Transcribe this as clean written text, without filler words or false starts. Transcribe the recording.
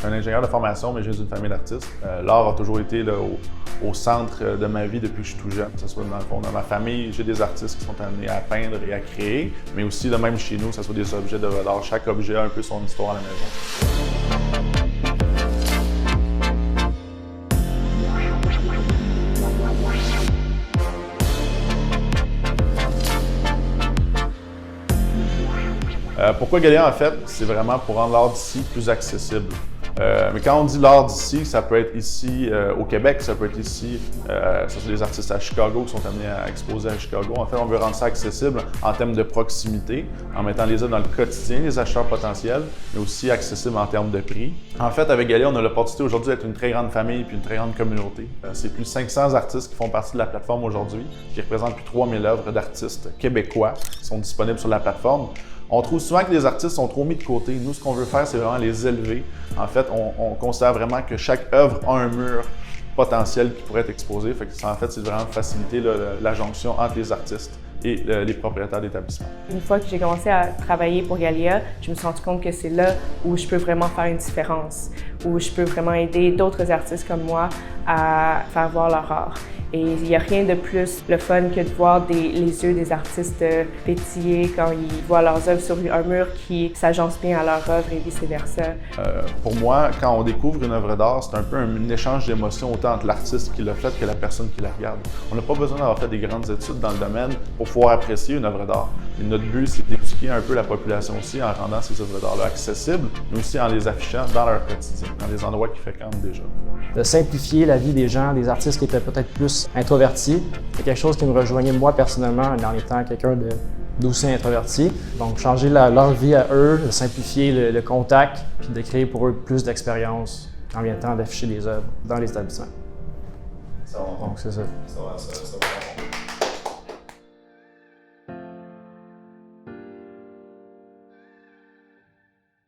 suis un ingénieur de formation, mais je viens d'une famille d'artistes. L'art a toujours été là, au centre de ma vie depuis que je suis tout jeune. Que ce soit dans le fond, dans ma famille, j'ai des artistes qui sont amenés à peindre et à créer, mais aussi de même chez nous, que ce soit des objets d'œuvres d'art. Chaque objet a un peu son histoire à la maison. Pourquoi Galia, en fait, c'est vraiment pour rendre l'art d'ici plus accessible. Mais quand on dit l'art d'ici, ça peut être ici au Québec, ça peut être ici, ça sont des artistes à Chicago qui sont amenés à exposer à Chicago. En fait, on veut rendre ça accessible en termes de proximité, en mettant les œuvres dans le quotidien des acheteurs potentiels, mais aussi accessible en termes de prix. En fait, avec Galia, on a l'opportunité aujourd'hui d'être une très grande famille puis une très grande communauté. C'est plus de 500 artistes qui font partie de la plateforme aujourd'hui, qui représentent plus de 3000 œuvres d'artistes québécois qui sont disponibles sur la plateforme. On trouve souvent que les artistes sont trop mis de côté. Nous, ce qu'on veut faire, c'est vraiment les élever. En fait, on considère vraiment que chaque œuvre a un mur potentiel qui pourrait être exposé. En fait, c'est vraiment faciliter la jonction entre les artistes et les propriétaires d'établissements. Une fois que j'ai commencé à travailler pour Galia, je me suis rendu compte que c'est là où je peux vraiment faire une différence, où je peux vraiment aider d'autres artistes comme moi à faire voir leur art. Et il n'y a rien de plus le fun que de voir les yeux des artistes pétiller quand ils voient leurs œuvres sur un mur qui s'agence bien à leur œuvre et vice-versa. Pour moi, quand on découvre une œuvre d'art, c'est un peu un échange d'émotions autant entre l'artiste qui l'a faite que la personne qui la regarde. On n'a pas besoin d'avoir fait des grandes études dans le domaine pour pouvoir apprécier une œuvre d'art. Et notre but, c'est d'éduquer un peu la population aussi en rendant ces œuvres d'art-là accessibles, mais aussi en les affichant dans leur quotidien, dans des endroits qu'ils fréquentent déjà. De simplifier la vie des gens, des artistes qui étaient peut-être plus introvertis, c'est quelque chose qui me rejoignait moi personnellement en étant quelqu'un d'aussi introverti. Donc changer leur vie à eux, de simplifier le contact, puis de créer pour eux plus d'expérience en vient temps d'afficher des œuvres dans les établissements. Donc c'est ça.